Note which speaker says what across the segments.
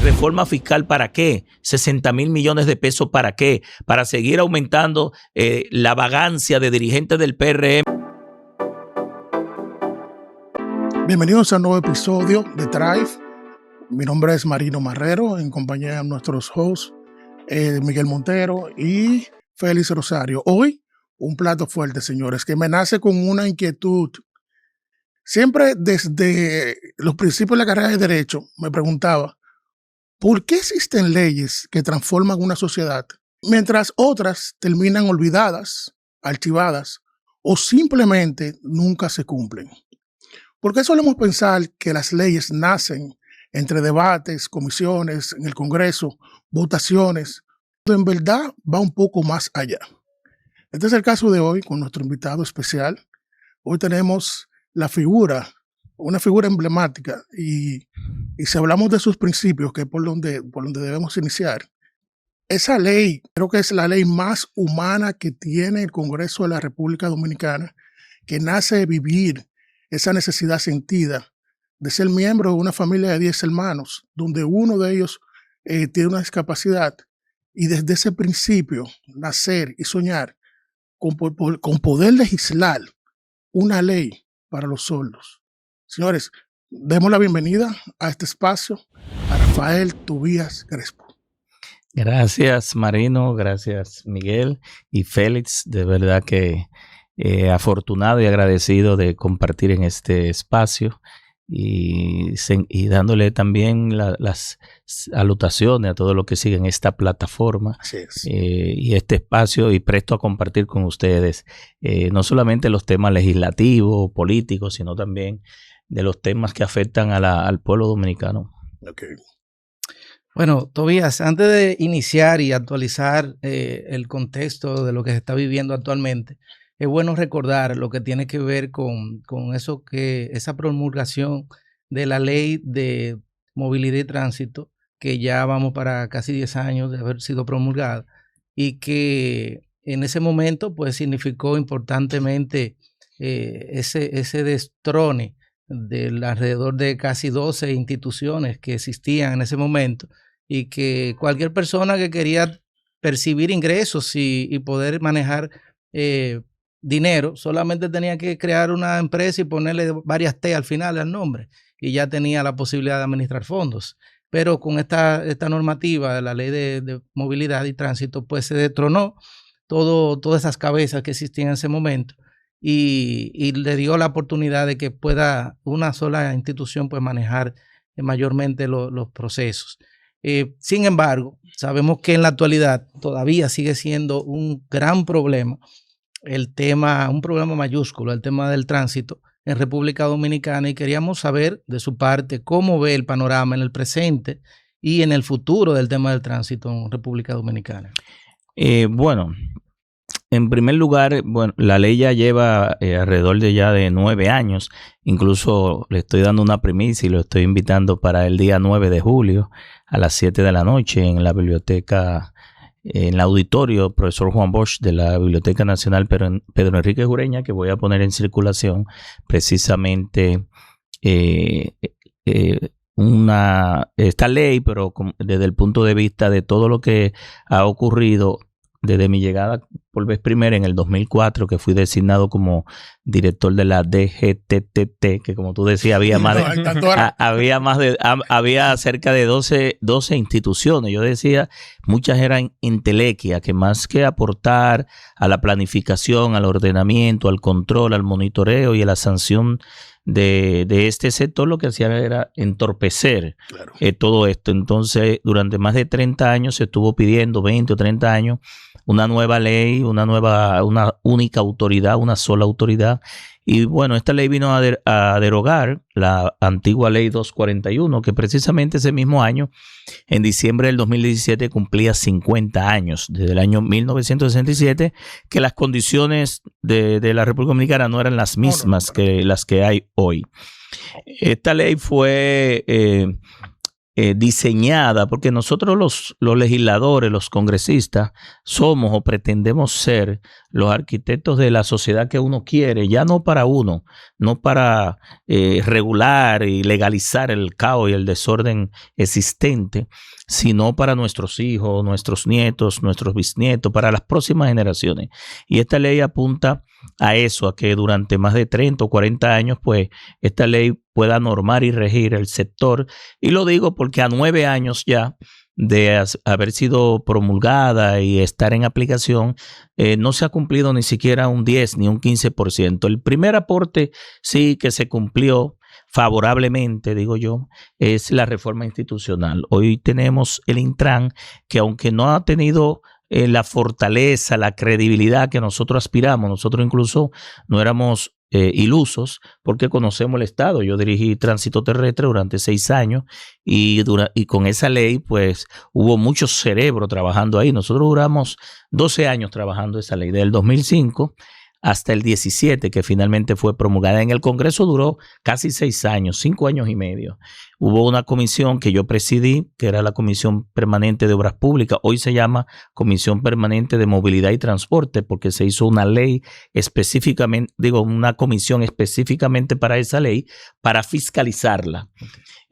Speaker 1: ¿Reforma fiscal para qué? ¿60,000 millones de pesos para qué? ¿Para seguir aumentando la vagancia de dirigentes del PRM?
Speaker 2: Bienvenidos a un nuevo episodio de Drive. Mi nombre es Marino Marrero, en compañía de nuestros hosts Miguel Montero y Félix Rosario. Hoy, un plato fuerte, señores, que me nace con una inquietud. Siempre desde los principios de la carrera de Derecho me preguntaba, ¿por qué existen leyes que transforman una sociedad mientras otras terminan olvidadas, archivadas o simplemente nunca se cumplen? ¿Por qué solemos pensar que las leyes nacen entre debates, comisiones, en el Congreso, votaciones? Pero en verdad va un poco más allá. Este es el caso de hoy con nuestro invitado especial. Hoy tenemos una figura emblemática y si hablamos de sus principios, que es por donde debemos iniciar, esa ley creo que es la ley más humana que tiene el Congreso de la República Dominicana, que nace de vivir esa necesidad sentida de ser miembro de una familia de 10 hermanos, donde uno de ellos tiene una discapacidad, y desde ese principio nacer y soñar con poder legislar una ley para los sordos. Señores, demos la bienvenida a este espacio a Rafael Tobías Crespo.
Speaker 1: Gracias, Marino, gracias, Miguel y Félix. De verdad que afortunado y agradecido de compartir en este espacio y dándole también las salutaciones a todos los que siguen esta plataforma y este espacio, y presto a compartir con ustedes no solamente los temas legislativos, políticos, sino también de los temas que afectan al pueblo dominicano.
Speaker 2: Okay.
Speaker 3: Bueno, Tobías, antes de iniciar y actualizar el contexto de lo que se está viviendo actualmente, es bueno recordar lo que tiene que ver con eso, que esa promulgación de la ley de movilidad y tránsito, que ya vamos para casi 10 años de haber sido promulgada, y que en ese momento pues significó importantemente ese destrone de alrededor de casi 12 instituciones que existían en ese momento, y que cualquier persona que quería percibir ingresos y poder manejar dinero, solamente tenía que crear una empresa y ponerle varias T al final al nombre, y ya tenía la posibilidad de administrar fondos. Pero con esta normativa de la ley de movilidad y tránsito, pues se destronó todas esas cabezas que existían en ese momento, y le dio la oportunidad de que pueda una sola institución pues manejar mayormente los procesos. Sin embargo, sabemos que en la actualidad todavía sigue siendo un gran problema un problema mayúsculo, el tema del tránsito en República Dominicana, y queríamos saber de su parte cómo ve el panorama en el presente y en el futuro del tema del tránsito en República Dominicana.
Speaker 1: Bueno, en primer lugar, la ley ya lleva alrededor de 9 años. Incluso le estoy dando una primicia y lo estoy invitando para el día 9 de julio a las 7 de la noche en la biblioteca, en el auditorio Profesor Juan Bosch de la Biblioteca Nacional Pedro Enrique Ureña, que voy a poner en circulación precisamente esta ley, pero desde el punto de vista de todo lo que ha ocurrido desde mi llegada por vez primera en el 2004, que fui designado como director de la DGTTT, que como tú decías, había cerca de 12 instituciones. Yo decía, muchas eran entelequias, que más que aportar a la planificación, al ordenamiento, al control, al monitoreo y a la sanción de este sector, lo que hacían era entorpecer todo esto. Entonces, durante más de 30 años se estuvo pidiendo, 20 o 30 años, una nueva ley, una única autoridad, una sola autoridad. Y bueno, esta ley vino a derogar la antigua ley 241, que precisamente ese mismo año, en diciembre del 2017, cumplía 50 años, desde el año 1967, que las condiciones de la República Dominicana no eran las mismas que las que hay hoy. Esta ley fue diseñada, porque nosotros los legisladores, los congresistas, somos o pretendemos ser los arquitectos de la sociedad que uno quiere, ya no para uno, no para regular y legalizar el caos y el desorden existente, sino para nuestros hijos, nuestros nietos, nuestros bisnietos, para las próximas generaciones. Y esta ley apunta a eso, a que durante más de 30 o 40 años, pues, esta ley pueda normar y regir el sector. Y lo digo porque a 9 años ya de haber sido promulgada y estar en aplicación, no se ha cumplido ni siquiera un 10 ni un 15%. El primer aporte sí que se cumplió favorablemente, digo yo, es la reforma institucional. Hoy tenemos el Intran, que aunque no ha tenido la fortaleza, la credibilidad que nosotros aspiramos, nosotros incluso no éramos ilusos porque conocemos el Estado. Yo dirigí tránsito terrestre durante 6 años y con esa ley pues hubo mucho cerebro trabajando ahí. Nosotros duramos 12 años trabajando esa ley, del 2005 hasta el 17, que finalmente fue promulgada. En el Congreso duró casi 6 años, 5 años y medio. Hubo una comisión que yo presidí, que era la Comisión Permanente de Obras Públicas. Hoy se llama Comisión Permanente de Movilidad y Transporte, porque se hizo una ley específicamente, una comisión específicamente para esa ley, para fiscalizarla.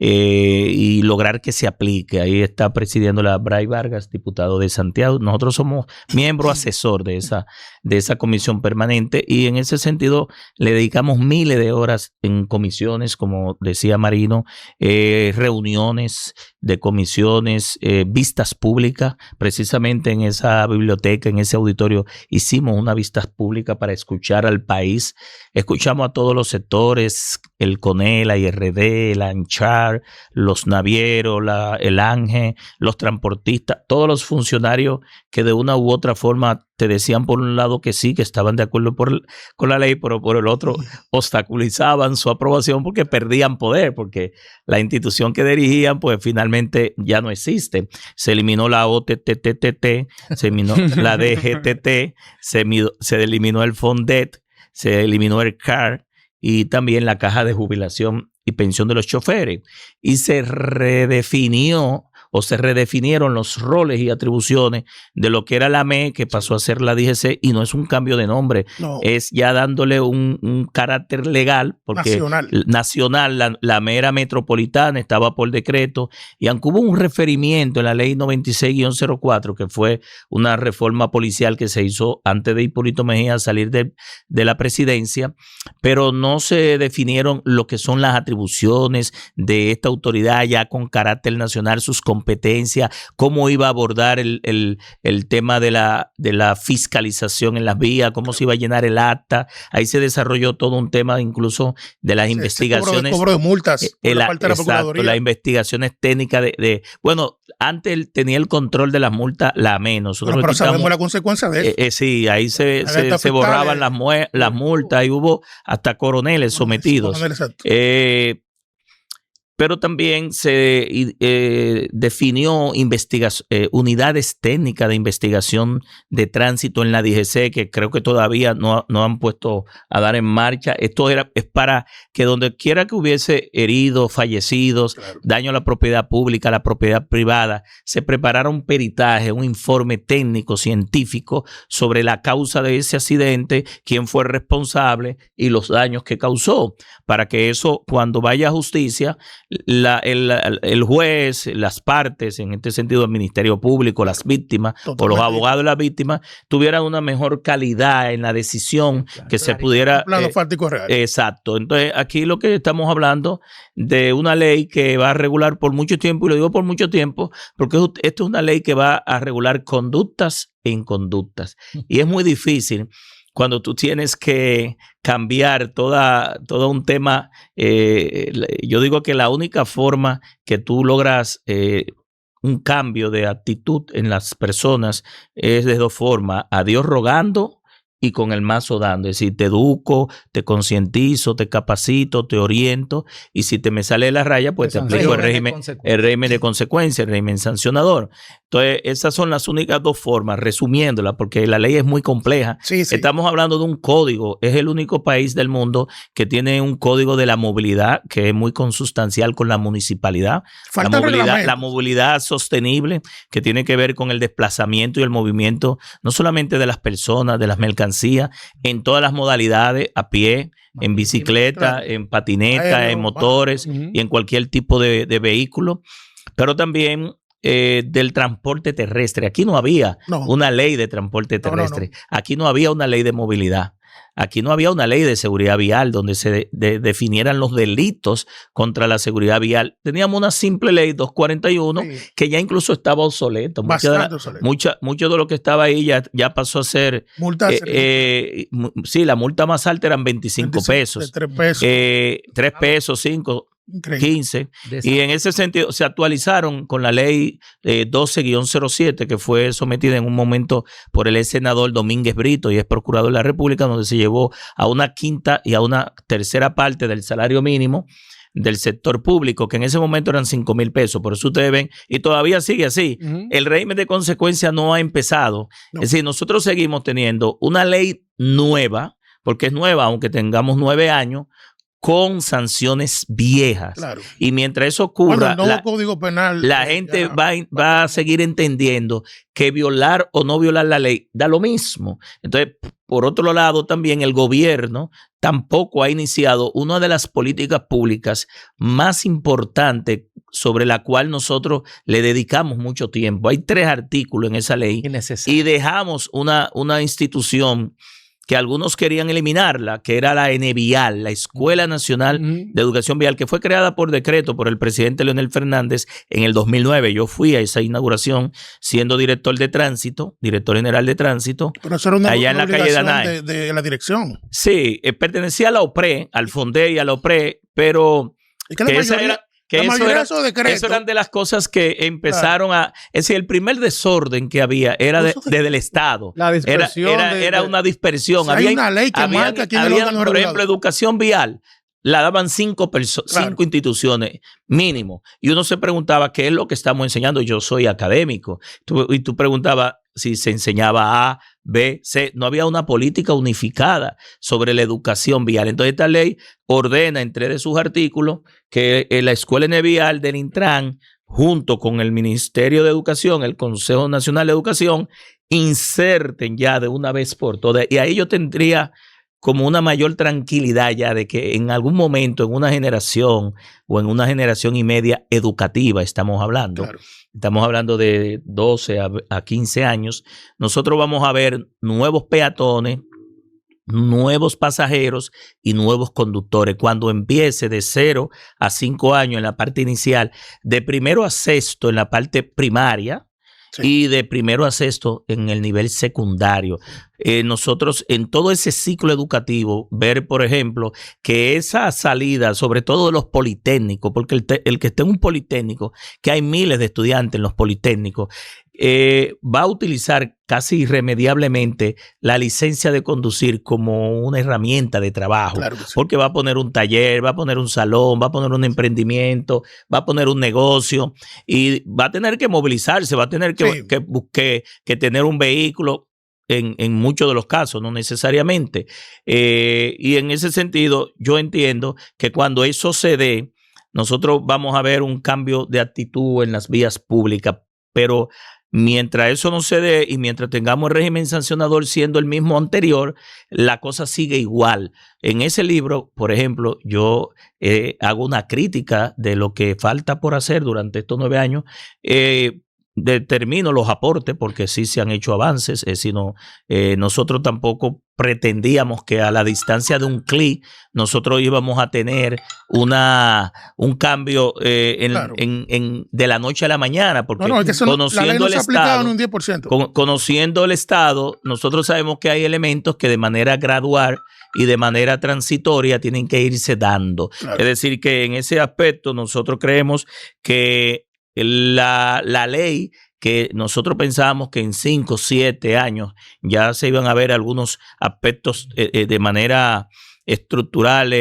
Speaker 1: Y lograr que se aplique. Ahí está presidiendo la Bray Vargas, diputado de Santiago. Nosotros somos miembro asesor de esa comisión permanente y en ese sentido le dedicamos miles de horas en comisiones, como decía Marino, reuniones de comisiones, vistas públicas. Precisamente en esa biblioteca, en ese auditorio, hicimos una vista pública para escuchar al país. Escuchamos a todos los sectores, el CONE, la IRD, la ANCHAR, los navieros, el ANGE, los transportistas, todos los funcionarios que de una u otra forma te decían por un lado que sí, que estaban de acuerdo con la ley, pero por el otro obstaculizaban su aprobación porque perdían poder, porque la institución que dirigían pues finalmente ya no existe. Se eliminó la OTTTT, se eliminó la DGTT, se eliminó el FONDET, se eliminó el CAR y también la caja de jubilación y pensión de los choferes. Y se redefinió o se redefinieron los roles y atribuciones de lo que era la ME, que pasó a ser la DGC, y no es un cambio de nombre, no. Es ya dándole un carácter legal, porque nacional, la ME era metropolitana, estaba por decreto, y aunque hubo un referimiento en la ley 96-04, que fue una reforma policial que se hizo antes de Hipólito Mejía salir de la presidencia, pero no se definieron lo que son las atribuciones de esta autoridad ya con carácter nacional, sus competencia, cómo iba a abordar el tema de la fiscalización en las vías, cómo se iba a llenar el acta. Ahí se desarrolló todo un tema incluso de las investigaciones.
Speaker 2: Cobro de multas por la parte de la Procuraduría.
Speaker 1: Las investigaciones técnicas bueno, antes tenía el control de las multas la ME. Nosotros
Speaker 2: pero sabemos la consecuencia de eso.
Speaker 1: Sí, ahí se borraban las multas y hubo hasta coroneles sometidos. Pero también se definió unidades técnicas de investigación de tránsito en la DGC, que creo que todavía no han puesto a dar en marcha. Esto es para que donde quiera que hubiese heridos, fallecidos, claro, daño a la propiedad pública, a la propiedad privada, se preparara un peritaje, un informe técnico, científico sobre la causa de ese accidente, quién fue responsable y los daños que causó, para que eso, cuando vaya a justicia, el juez, las partes, en este sentido el Ministerio Público, las víctimas o los abogados de las víctimas, tuvieran una mejor calidad en la decisión, claro, que se pudiera...
Speaker 2: Un plano fáctico real.
Speaker 1: Exacto. Entonces, aquí lo que estamos hablando de una ley que va a regular por mucho tiempo, y lo digo por mucho tiempo, porque esto es una ley que va a regular conductas e inconductas. Y es muy difícil cuando tú tienes que cambiar todo un tema. Yo digo que la única forma que tú logras un cambio de actitud en las personas es de dos formas: a Dios rogando y con el mazo dando. Es decir, te educo, te concientizo, te capacito, te oriento, y si te me sale la raya, pues te aplico el régimen de consecuencia, el régimen sancionador. Entonces, esas son las únicas dos formas, resumiéndola, porque la ley es muy compleja.
Speaker 2: Sí.
Speaker 1: Estamos hablando de un código. Es el único país del mundo que tiene un código de la movilidad que es muy consustancial con la municipalidad. La movilidad sostenible, que tiene que ver con el desplazamiento y el movimiento, no solamente de las personas, de las mercancías, en todas las modalidades, a pie, en bicicleta, en patineta, en motores y en cualquier tipo de vehículo, pero también del transporte terrestre. Aquí no había una ley de transporte terrestre. Aquí no había una ley de movilidad. Aquí no había una ley de seguridad vial donde se definieran los delitos contra la seguridad vial. Teníamos una simple ley 241 que ya incluso estaba obsoleta. Mucho de lo que estaba ahí ya pasó a ser... sí, la multa más alta eran 25 pesos.
Speaker 2: 3 pesos.
Speaker 1: 3 pesos, 5... Increíble. 15, y en ese sentido se actualizaron con la ley 12-07 que fue sometida en un momento por el ex senador Domínguez Brito y es procurador de la República, donde se llevó a una quinta y a una tercera parte del salario mínimo del sector público, que en ese momento eran 5,000 pesos. Por eso ustedes ven, y todavía sigue así. El régimen de consecuencia no ha empezado. Es decir, nosotros seguimos teniendo una ley nueva, porque es nueva, aunque tengamos 9 años, con sanciones viejas.
Speaker 2: Claro.
Speaker 1: Y mientras eso ocurra,
Speaker 2: Código Penal,
Speaker 1: la gente va a seguir entendiendo que violar o no violar la ley da lo mismo. Entonces, por otro lado, también el gobierno tampoco ha iniciado una de las políticas públicas más importantes sobre la cual nosotros le dedicamos mucho tiempo. Hay 3 artículos en esa ley y dejamos una institución que algunos querían eliminarla, que era la ENEVIAL, la Escuela Nacional de Educación Vial, que fue creada por decreto por el presidente Leonel Fernández en el 2009. Yo fui a esa inauguración siendo director general de tránsito,
Speaker 2: pero eso era una
Speaker 1: allá en la calle Danae.
Speaker 2: De la dirección.
Speaker 1: Sí, pertenecía a la OPRE, al FONDE y a la OPRE, pero eso eran de las cosas que empezaron es decir, el primer desorden que había era desde el Estado.
Speaker 3: La dispersión.
Speaker 1: Era una dispersión.
Speaker 2: Había una ley que marca quién es el órgano regulador.
Speaker 1: Por ejemplo, educación vial la daban 5 instituciones mínimo. Y uno se preguntaba qué es lo que estamos enseñando. Yo soy académico. Y tú preguntabas si se enseñaba A, B, C. No había una política unificada sobre la educación vial. Entonces esta ley ordena en 3 de sus artículos que la Escuela Vial del Intran, junto con el Ministerio de Educación, el Consejo Nacional de Educación, inserten ya de una vez por todas. Y ahí yo tendría como una mayor tranquilidad ya de que en algún momento, en una generación o en una generación y media educativa, estamos hablando de 12 a 15 años, nosotros vamos a ver nuevos peatones, nuevos pasajeros y nuevos conductores. Cuando empiece de 0 a 5 años en la parte inicial, de primero a sexto en la parte primaria, y de primero a sexto en el nivel secundario. Nosotros en todo ese ciclo educativo, ver, por ejemplo, que esa salida, sobre todo de los politécnicos, porque el que esté en un politécnico, que hay miles de estudiantes en los politécnicos, va a utilizar casi irremediablemente la licencia de conducir como una herramienta de trabajo, claro que sí, porque va a poner un taller, va a poner un salón, va a poner un emprendimiento, va a poner un negocio y va a tener que movilizarse, va a tener que tener un vehículo. En muchos de los casos, no necesariamente. Y en ese sentido, yo entiendo que cuando eso se dé, nosotros vamos a ver un cambio de actitud en las vías públicas. Pero mientras eso no se dé y mientras tengamos el régimen sancionador siendo el mismo anterior, la cosa sigue igual. En ese libro, por ejemplo, yo hago una crítica de lo que falta por hacer durante estos 9 años. Determino los aportes porque sí se han hecho avances, sino nosotros tampoco pretendíamos que a la distancia de un clic nosotros íbamos a tener un cambio de la noche a la mañana, porque conociendo el Estado, en un 10%. Conociendo el Estado, nosotros sabemos que hay elementos que de manera gradual y de manera transitoria tienen que irse dando. Claro. Es decir, que en ese aspecto nosotros creemos que la ley que nosotros pensábamos que en 5 o 7 años ya se iban a ver algunos aspectos de manera estructural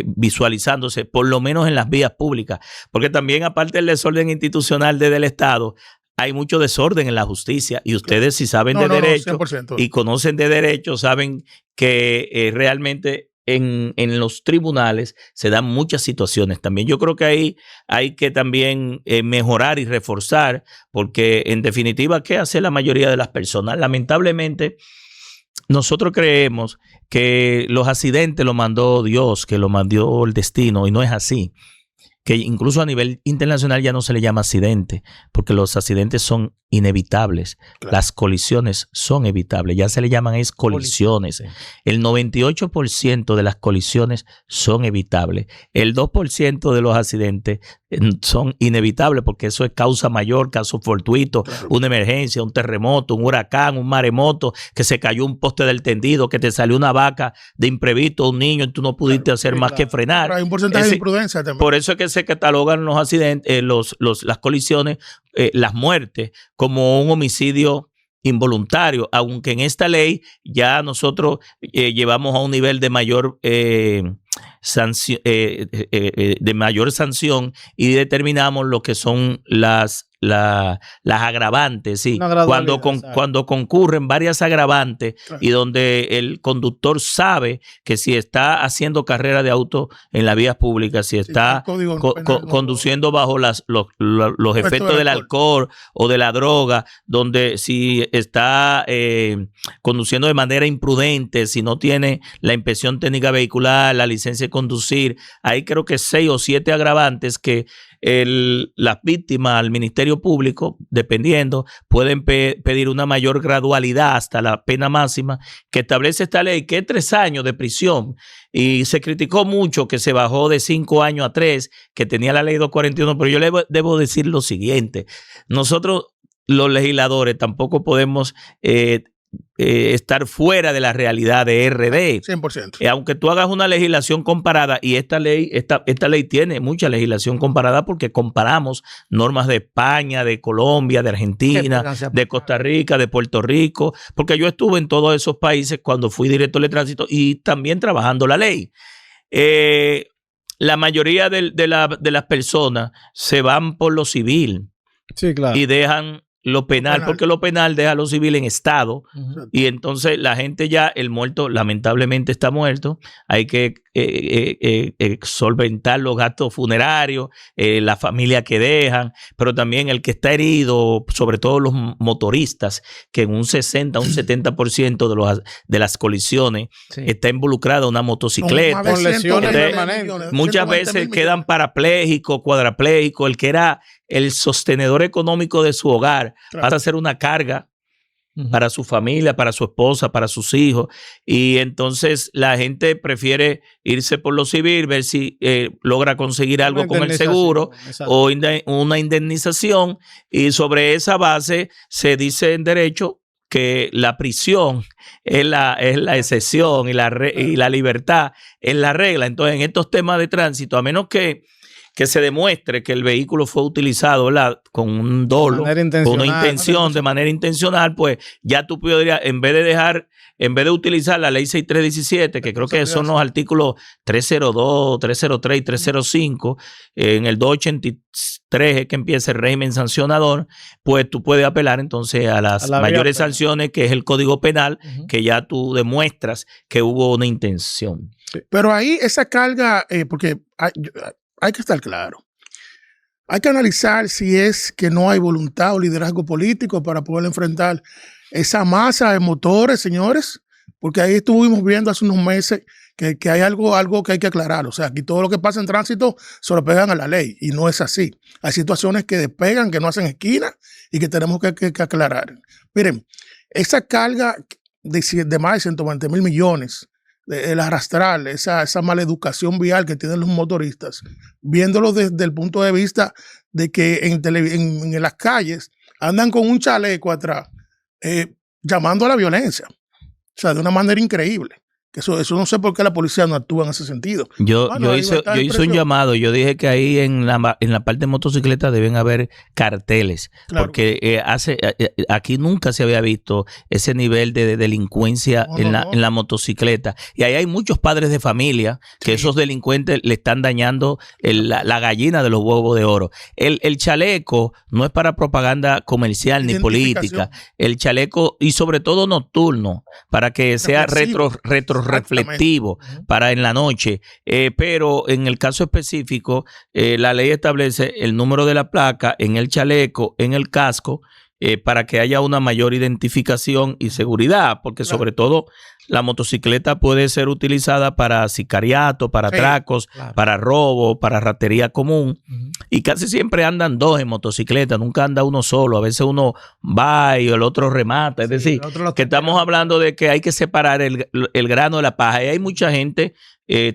Speaker 1: visualizándose, por lo menos en las vías públicas, porque también aparte del desorden institucional desde el Estado, hay mucho desorden en la justicia y ustedes si saben de derecho
Speaker 2: 100%.
Speaker 1: y conocen de derecho, saben que realmente en los tribunales se dan muchas situaciones también. Yo creo que ahí hay que también mejorar y reforzar, porque en definitiva, ¿qué hace la mayoría de las personas? Lamentablemente, nosotros creemos que los accidentes los mandó Dios, que lo mandó el destino, y no es así. Que incluso a nivel internacional ya no se le llama accidente, porque los accidentes son inevitables. Claro. Las colisiones son evitables, ya se le llaman colisiones. Sí. El 98% de las colisiones son evitables. El 2% de los accidentes son inevitables, porque eso es causa mayor, caso fortuito, claro. Una emergencia, un terremoto, un huracán, un maremoto, que se cayó un poste del tendido, que te salió una vaca de imprevisto, un niño, y tú no pudiste hacer más que frenar.
Speaker 2: Pero hay un porcentaje de imprudencia también.
Speaker 1: Por eso es que se catalogan los accidentes, las colisiones, las muertes, como un homicidio involuntario, aunque en esta ley ya nosotros llevamos a un nivel de mayor sanción y determinamos lo que son las agravantes, sí. Cuando concurren varias agravantes, claro. Y donde el conductor sabe que si está haciendo carrera de auto en la vía pública, si está conduciendo bajo los efectos del alcohol o de la droga, donde si está conduciendo de manera imprudente, si no tiene la inspección técnica vehicular, la licencia de conducir, hay creo que 6 o 7 agravantes que las víctimas al Ministerio Público, dependiendo, pueden pedir una mayor gradualidad hasta la pena máxima que establece esta ley, que es 3 años de prisión. Y se criticó mucho que se bajó de 5 años a 3, que tenía la ley 241, pero yo debo decir lo siguiente. Nosotros, los legisladores, tampoco podemos estar fuera de la realidad de RD.
Speaker 2: 100%.
Speaker 1: Aunque tú hagas una legislación comparada, y esta ley tiene mucha legislación comparada porque comparamos normas de España, de Colombia, de Argentina, de Costa Rica, de Puerto Rico, porque yo estuve en todos esos países cuando fui director de tránsito y también trabajando la ley. La mayoría de las personas se van por lo civil,
Speaker 3: sí, claro.
Speaker 1: Y dejan lo penal, porque lo penal deja lo civil en estado, y entonces la gente ya, el muerto lamentablemente está muerto, hay que solventar los gastos funerarios, la familia que dejan, pero también el que está herido, sobre todo los motoristas, que en un 60, un 70% de las colisiones está involucrada una motocicleta.
Speaker 2: Con lesiones permanentes.
Speaker 1: Muchas veces quedan parapléjicos, cuadraplégicos, el que era el sostenedor económico de su hogar, claro, pasa a ser una carga para su familia, para su esposa, para sus hijos, y entonces la gente prefiere irse por lo civil, ver si logra conseguir algo con el seguro, exacto, o una indemnización, y sobre esa base se dice en derecho que la prisión es la excepción y la libertad es la regla. Entonces, en estos temas de tránsito, a menos que se demuestre que el vehículo fue utilizado, ¿verdad?, con un dolo, con una intención, de manera intencional, pues ya tú podrías, en vez de utilizar la ley 6317, que creo que son los artículos 302, 303 y 305, en el 283 es que empieza el régimen sancionador, pues tú puedes apelar entonces a las mayores sanciones, que es el Código Penal, que ya tú demuestras que hubo una intención.
Speaker 2: Pero ahí esa carga, porque hay que estar claro. Hay que analizar si es que no hay voluntad o liderazgo político para poder enfrentar esa masa de motores, señores, porque ahí estuvimos viendo hace unos meses que hay algo que hay que aclarar. O sea, aquí todo lo que pasa en tránsito se lo pegan a la ley y no es así. Hay situaciones que despegan, que no hacen esquina y que tenemos que aclarar. Miren, esa carga de más de 120 mil millones, el arrastrar esa maleducación vial que tienen los motoristas, viéndolo desde el punto de vista de que en las calles andan con un chaleco atrás, llamando a la violencia, o sea, de una manera increíble. Que eso no sé por qué la policía no actúa en ese sentido.
Speaker 1: Yo hice un llamado, yo dije que ahí en la parte de motocicleta deben haber carteles, claro, porque aquí nunca se había visto ese nivel de delincuencia en la motocicleta. Y ahí hay muchos padres de familia que esos delincuentes le están dañando la gallina de los huevos de oro. El chaleco no es para propaganda comercial ni política. El chaleco, y sobre todo nocturno, para que sea retroreflectivo para en la noche, pero en el caso específico la ley establece el número de la placa en el chaleco, en el casco, para que haya una mayor identificación y seguridad, porque sobre todo la motocicleta puede ser utilizada para sicariato, para atracos, para robo, para ratería común, y casi siempre andan dos en motocicleta, nunca anda uno solo, a veces uno va y el otro remata, es decir, que estamos hablando de que hay que separar el grano de la paja, y hay mucha gente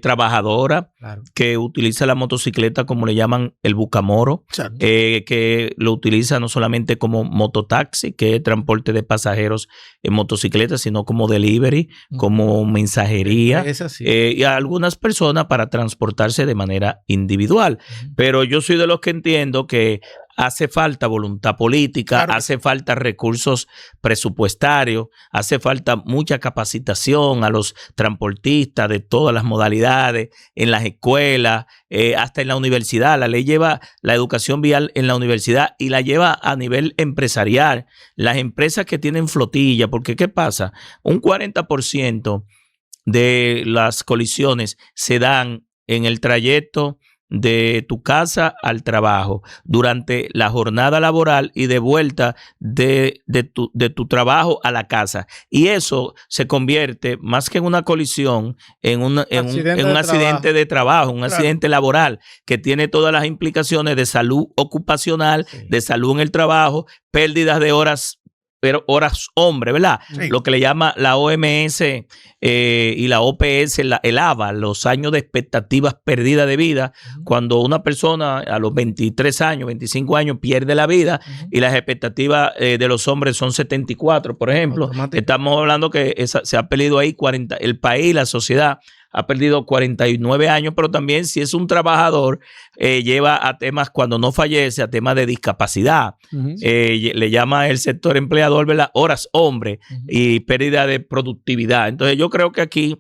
Speaker 1: trabajadora que utiliza la motocicleta como le llaman el bucamoro, que lo utiliza no solamente como mototaxi, que es transporte de pasajeros en motocicleta, sino como delivery, como mensajería, y a algunas personas para transportarse de manera individual. Pero yo soy de los que entiendo que hace falta voluntad política, hace falta recursos presupuestarios, hace falta mucha capacitación a los transportistas de todas las modalidades, en las escuelas, hasta en la universidad. La ley lleva la educación vial en la universidad y la lleva a nivel empresarial. Las empresas que tienen flotilla, porque ¿qué pasa? Un 40% de las colisiones se dan en el trayecto de tu casa al trabajo, durante la jornada laboral y de vuelta de tu trabajo a la casa. Y eso se convierte, más que en una colisión, en un accidente de trabajo, un accidente laboral que tiene todas las implicaciones de salud ocupacional, de salud en el trabajo, pérdidas de horas hombre, ¿verdad? Lo que le llama la OMS y la OPS, el AVA, los años de expectativas perdidas de vida, cuando una persona a los 23 años, 25 años pierde la vida y las expectativas de los hombres son 74, por ejemplo. Estamos hablando que se ha perdido ahí 40, el país, la sociedad ha perdido 49 años, pero también si es un trabajador, lleva a temas, cuando no fallece, a temas de discapacidad. Le llama el sector empleador, ¿verdad? Horas hombre y pérdida de productividad. Entonces yo creo que aquí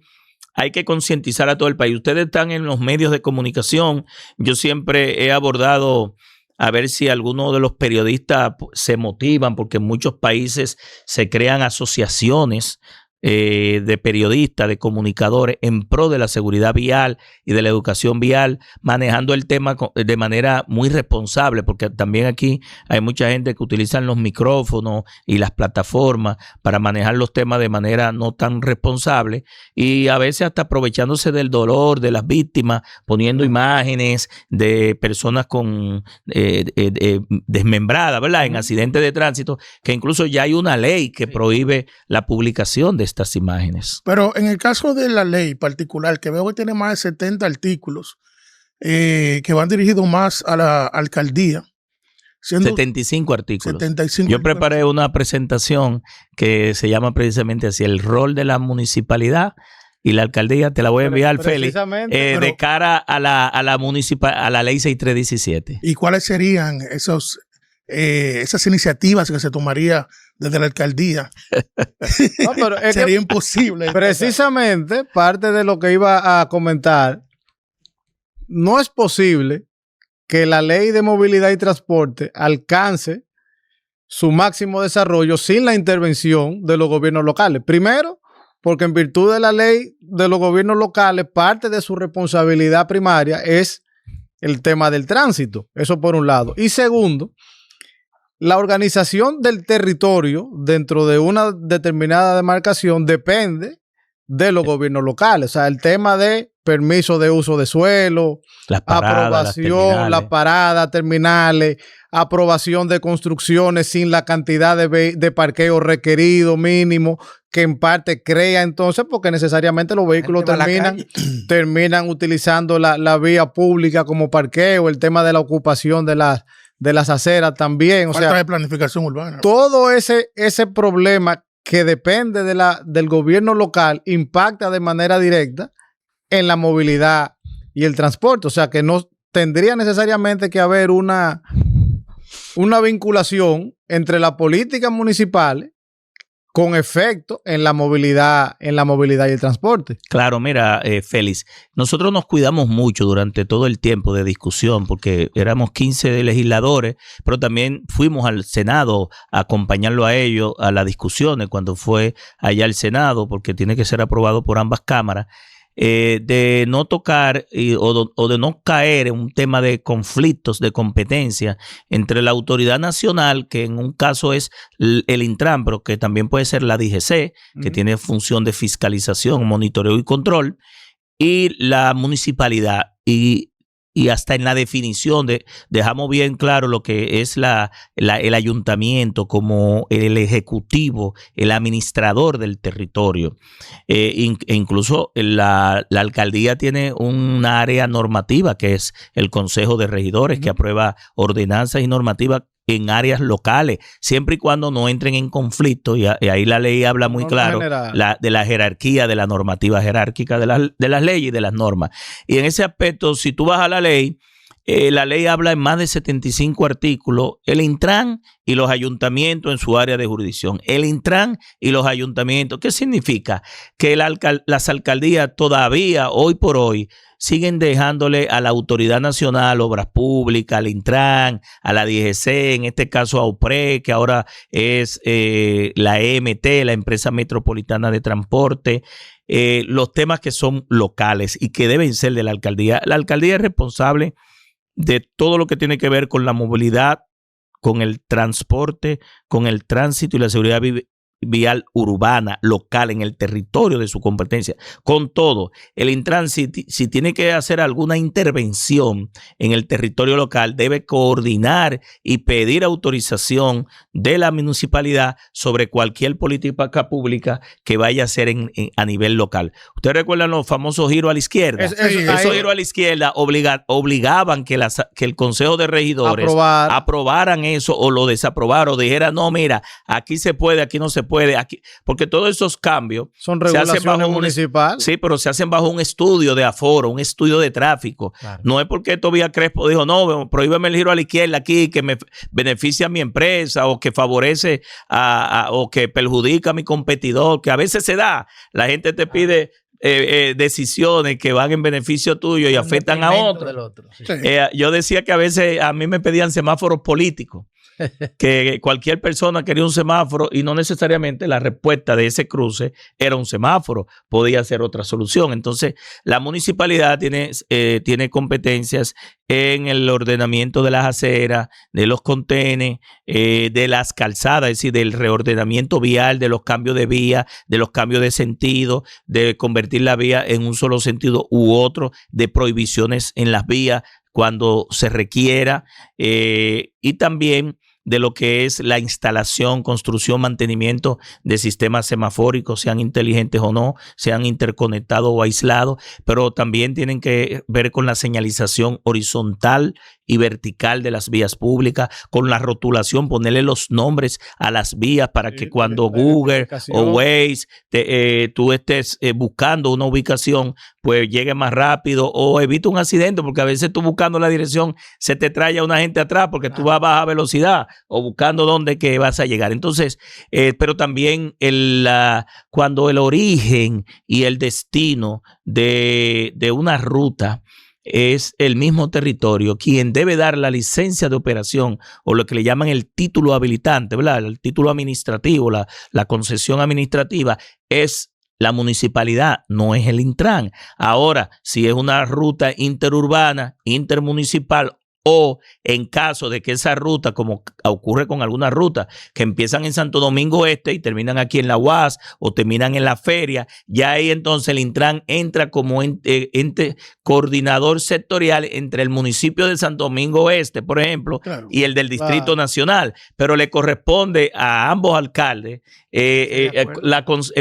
Speaker 1: hay que concientizar a todo el país. Ustedes están en los medios de comunicación. Yo siempre he abordado a ver si algunos de los periodistas se motivan, porque en muchos países se crean asociaciones de periodistas, de comunicadores en pro de la seguridad vial y de la educación vial, manejando el tema de manera muy responsable, porque también aquí hay mucha gente que utilizan los micrófonos y las plataformas para manejar los temas de manera no tan responsable y a veces hasta aprovechándose del dolor de las víctimas, poniendo imágenes de personas con desmembradas, ¿verdad? En accidentes de tránsito, que incluso ya hay una ley que prohíbe la publicación de estas imágenes.
Speaker 2: Pero en el caso de la ley particular, que veo que tiene más de 70 artículos que van dirigidos más a la alcaldía.
Speaker 1: 75 artículos.
Speaker 2: 75
Speaker 1: Yo preparé una presentación que se llama precisamente así, el rol de la municipalidad y la alcaldía. Te la voy a enviar, Félix, de cara a la ley 6317.
Speaker 2: ¿Y cuáles serían esas iniciativas que se tomaría desde la alcaldía?
Speaker 4: No, pero
Speaker 2: sería imposible.
Speaker 4: Precisamente, parte de lo que iba a comentar, no es posible que la ley de movilidad y transporte alcance su máximo desarrollo sin la intervención de los gobiernos locales. Primero, porque en virtud de la ley de los gobiernos locales, parte de su responsabilidad primaria es el tema del tránsito. Eso por un lado. Y segundo, la organización del territorio dentro de una determinada demarcación depende de los gobiernos locales. O sea, el tema de permiso de uso de suelo, aprobación, las paradas, terminales, aprobación de construcciones sin la cantidad de parqueo requerido mínimo, que en parte crea entonces, porque necesariamente los vehículos terminan utilizando la vía pública como parqueo, el tema de la ocupación de las aceras también.
Speaker 2: Falta de planificación urbana.
Speaker 4: Todo ese problema que depende del gobierno local impacta de manera directa en la movilidad y el transporte. O sea que no tendría necesariamente que haber una vinculación entre las políticas municipales con efecto en la movilidad y el transporte.
Speaker 1: Claro, mira, Félix, nosotros nos cuidamos mucho durante todo el tiempo de discusión porque éramos 15 legisladores, pero también fuimos al Senado a acompañarlo a ellos a las discusiones cuando fue allá al Senado, porque tiene que ser aprobado por ambas cámaras. De no tocar o de no caer en un tema de conflictos de competencia entre la autoridad nacional, que en un caso es el Intran, pero que también puede ser la DGC, que tiene función de fiscalización, monitoreo y control, y la municipalidad. Y hasta en la definición dejamos bien claro lo que es el ayuntamiento como el ejecutivo, el administrador del territorio. E incluso la alcaldía tiene una área normativa que es el Consejo de Regidores, que aprueba ordenanzas y normativas en áreas locales, siempre y cuando no entren en conflicto, y ahí la ley habla muy claro de la jerarquía, de la normativa jerárquica de las leyes y de las normas. Y en ese aspecto, si tú vas a la ley habla en más de 75 artículos, el Intran y los ayuntamientos en su área de jurisdicción. El Intran y los ayuntamientos, ¿qué significa? Que las alcaldías todavía, hoy por hoy, siguen dejándole a la Autoridad Nacional, Obras Públicas, al Intran, a la DGC, en este caso a OPRE, que ahora es la EMT, la Empresa Metropolitana de Transporte, los temas que son locales y que deben ser de la alcaldía. La alcaldía es responsable de todo lo que tiene que ver con la movilidad, con el transporte, con el tránsito y la seguridad vial urbana, local, en el territorio de su competencia, con todo. El Intran, si tiene que hacer alguna intervención en el territorio local, debe coordinar y pedir autorización de la municipalidad sobre cualquier política pública que vaya a hacer a nivel local. ¿Ustedes recuerdan los famosos giros a la izquierda? Esos giros a la izquierda obligaban que el Consejo de Regidores aprobaran eso o lo desaprobaran o dijeran, no, mira, aquí se puede, aquí no se puede, aquí, porque todos esos cambios
Speaker 4: son regulaciones municipales.
Speaker 1: Sí, pero se hacen bajo un estudio de aforo, un estudio de tráfico. Claro. No es porque Tobías Crespo dijo, no, prohíbeme el giro a la izquierda aquí, que me beneficia a mi empresa o que favorece o que perjudica a mi competidor, que a veces se da. La gente te pide decisiones que van en beneficio tuyo y afectan a otros. Sí. Yo decía que a veces a mí me pedían semáforos políticos, que cualquier persona quería un semáforo y no necesariamente la respuesta de ese cruce era un semáforo, podía ser otra solución. Entonces, la municipalidad tiene competencias en el ordenamiento de las aceras, de los contenes, de las calzadas, es decir, del reordenamiento vial, de los cambios de vía, de los cambios de sentido, de convertir la vía en un solo sentido u otro, de prohibiciones en las vías cuando se requiera, y también de lo que es la instalación, construcción, mantenimiento de sistemas semafóricos, sean inteligentes o no, sean interconectados o aislados, pero también tienen que ver con la señalización horizontal y vertical de las vías públicas, con la rotulación, ponerle los nombres a las vías para que cuando Google o Waze tú estés buscando una ubicación, pues llegue más rápido o evite un accidente, porque a veces tú buscando la dirección se te trae a una gente atrás porque tú vas a baja velocidad o buscando dónde que vas a llegar. Entonces, pero también cuando el origen y el destino de una ruta es el mismo territorio, quien debe dar la licencia de operación o lo que le llaman el título habilitante, ¿verdad? El título administrativo, la concesión administrativa es la municipalidad, no es el Intran. Ahora, si es una ruta interurbana, intermunicipal, o en caso de que esa ruta, como ocurre con algunas rutas, que empiezan en Santo Domingo Este y terminan aquí en la UAS o terminan en la feria, ya ahí entonces el Intran entra como ente coordinador sectorial entre el municipio de Santo Domingo Este, por ejemplo, claro, y el del Distrito Nacional, pero le corresponde a ambos alcaldes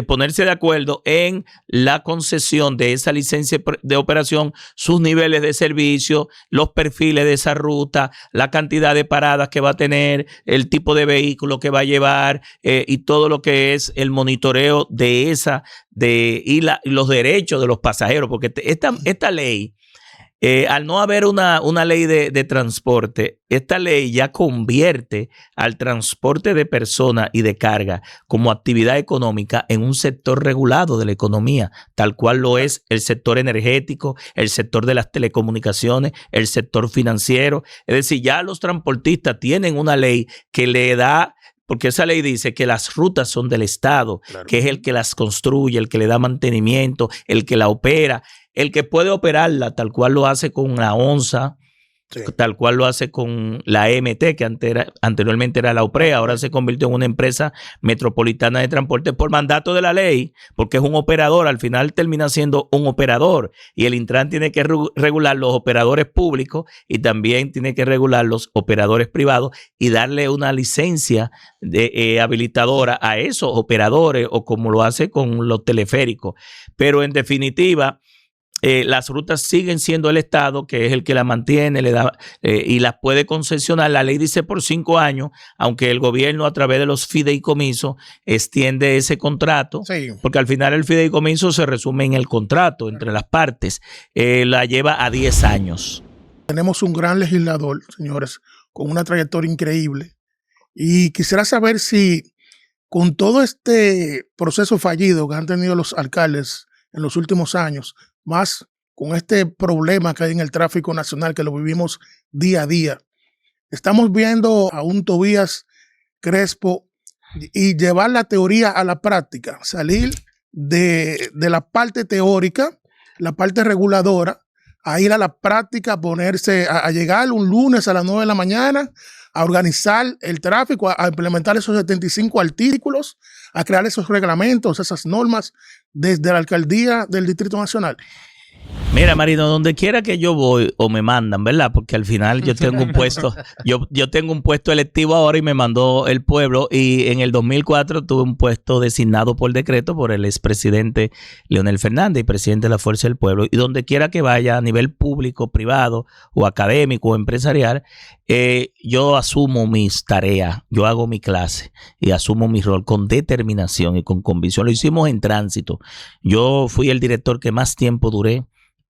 Speaker 1: ponerse de acuerdo en la concesión de esa licencia de operación, sus niveles de servicio, los perfiles de esa ruta, la cantidad de paradas que va a tener, el tipo de vehículo que va a llevar y todo lo que es el monitoreo de y los derechos de los pasajeros, porque esta ley, al no haber una ley de transporte, esta ley ya convierte al transporte de personas y de carga como actividad económica en un sector regulado de la economía, tal cual lo es el sector energético, el sector de las telecomunicaciones, el sector financiero. Es decir, ya los transportistas tienen una ley que le da, porque esa ley dice que las rutas son del Estado, claro, que es el que las construye, el que le da mantenimiento, el que la opera, el que puede operarla, tal cual lo hace con la ONSA, sí, tal cual lo hace con la EMT, que anteriormente era la OPREA, ahora se convirtió en una empresa metropolitana de transporte por mandato de la ley, porque es un operador, al final termina siendo un operador, y el Intran tiene que regular los operadores públicos y también tiene que regular los operadores privados y darle una licencia habilitadora a esos operadores, o como lo hace con los teleféricos. Pero en definitiva, las rutas siguen siendo el Estado, que es el que la mantiene, le da y las puede concesionar. La ley dice por 5 años, aunque el gobierno a través de los fideicomisos extiende ese contrato, sí, porque al final el fideicomiso se resume en el contrato entre las partes, la lleva a 10 años.
Speaker 2: Tenemos un gran legislador, señores, con una trayectoria increíble, y quisiera saber si con todo este proceso fallido que han tenido los alcaldes en los últimos años, más con este problema que hay en el tráfico nacional, que lo vivimos día a día, estamos viendo a un Tobías Crespo y llevar la teoría a la práctica, salir de la parte teórica, la parte reguladora, a ir a la práctica, a llegar un lunes a las 9 de la mañana, a organizar el tráfico, a implementar esos 75 artículos, a crear esos reglamentos, esas normas desde la alcaldía del Distrito Nacional.
Speaker 1: Mira, Marino, donde quiera que yo voy o me mandan, ¿verdad? Porque al final yo tengo un puesto, yo tengo un puesto electivo ahora y me mandó el pueblo, y en el 2004 tuve un puesto designado por decreto por el expresidente Leonel Fernández y presidente de la Fuerza del Pueblo, y donde quiera que vaya a nivel público, privado o académico o empresarial, yo asumo mis tareas, yo hago mi clase y asumo mi rol con determinación y con convicción. Lo hicimos en tránsito. Yo fui el director que más tiempo duré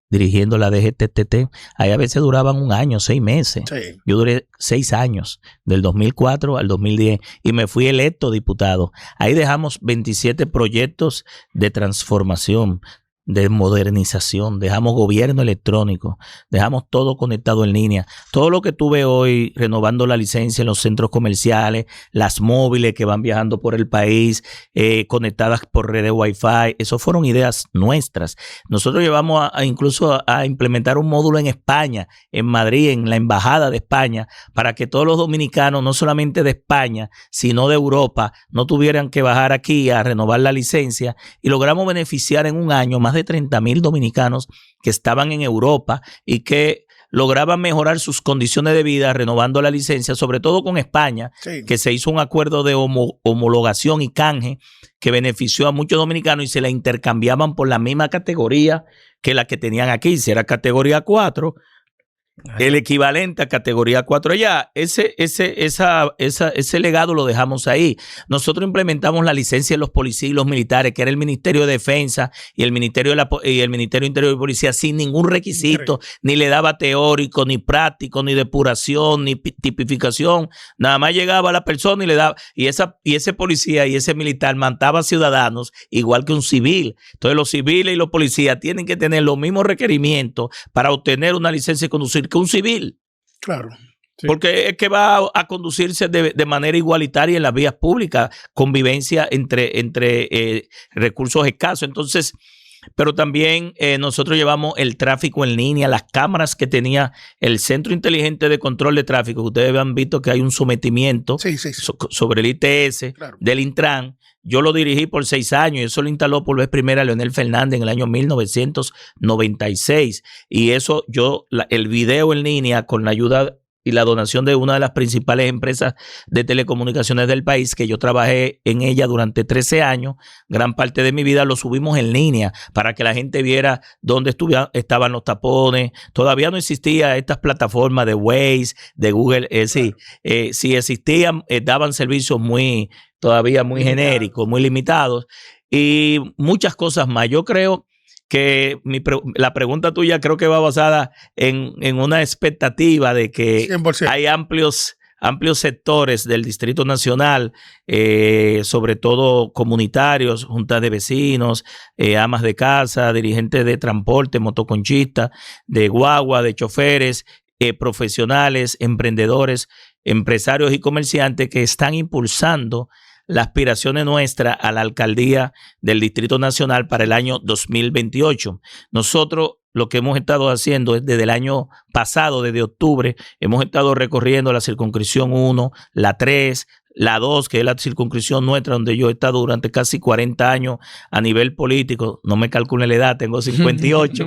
Speaker 1: dirigiendo la DGTT. Ahí a veces duraban 1 año, 6 meses. Sí. Yo duré 6 años, del 2004 al 2010, y me fui electo diputado. Ahí dejamos 27 proyectos de transformación, de modernización, dejamos gobierno electrónico, dejamos todo conectado en línea. Todo lo que tuve hoy, renovando la licencia en los centros comerciales, las móviles que van viajando por el país, conectadas por redes Wi-Fi, eso fueron ideas nuestras. Nosotros llevamos incluso a implementar un módulo en España, en Madrid, en la Embajada de España, para que todos los dominicanos, no solamente de España, sino de Europa, no tuvieran que bajar aquí a renovar la licencia, y logramos beneficiar en 1 año más de 30,000 dominicanos que estaban en Europa y que lograban mejorar sus condiciones de vida renovando la licencia, sobre todo con España, sí, que se hizo un acuerdo de homologación y canje que benefició a muchos dominicanos y se la intercambiaban por la misma categoría que la que tenían aquí. Si era categoría 4, el equivalente a categoría 4 allá. Ese legado lo dejamos ahí. Nosotros implementamos la licencia de los policías y los militares, que era el Ministerio de Defensa y el Ministerio Interior y Policía, sin ningún requisito, ni le daba teórico, ni práctico, ni depuración, ni tipificación. Nada más llegaba la persona y le daba, y ese policía y ese militar mataba ciudadanos igual que un civil. Entonces los civiles y los policías tienen que tener los mismos requerimientos para obtener una licencia de conducir que un civil.
Speaker 2: Claro.
Speaker 1: Sí. Porque es que va a conducirse de manera igualitaria en las vías públicas, convivencia entre recursos escasos. Entonces, pero también nosotros llevamos el tráfico en línea, las cámaras que tenía el Centro Inteligente de Control de Tráfico. Ustedes han visto que hay un sometimiento sobre el ITS, claro, del Intran. Yo lo dirigí por 6 años y eso lo instaló por vez primera Leonel Fernández en el año 1996. Y eso el video en línea con la ayuda y la donación de una de las principales empresas de telecomunicaciones del país, que yo trabajé en ella durante 13 años, gran parte de mi vida lo subimos en línea para que la gente viera dónde estaban los tapones. Todavía no existía estas plataformas de Waze, de Google, si existían, daban servicios todavía muy genéricos, muy limitados y muchas cosas más. Yo creo que la pregunta tuya creo que va basada en una expectativa de que
Speaker 2: 100%.
Speaker 1: hay amplios sectores del Distrito Nacional, sobre todo comunitarios, juntas de vecinos, amas de casa, dirigentes de transporte, motoconchistas, de guagua, de choferes, profesionales, emprendedores, empresarios y comerciantes que están impulsando las aspiraciones nuestras a la alcaldía del Distrito Nacional para el año 2028. Nosotros lo que hemos estado haciendo es desde el año pasado, desde octubre, hemos estado recorriendo la circunscripción 1, la 3, la 2, que es la circunscripción nuestra, donde yo he estado durante casi 40 años a nivel político. No me calculen la edad, tengo 58.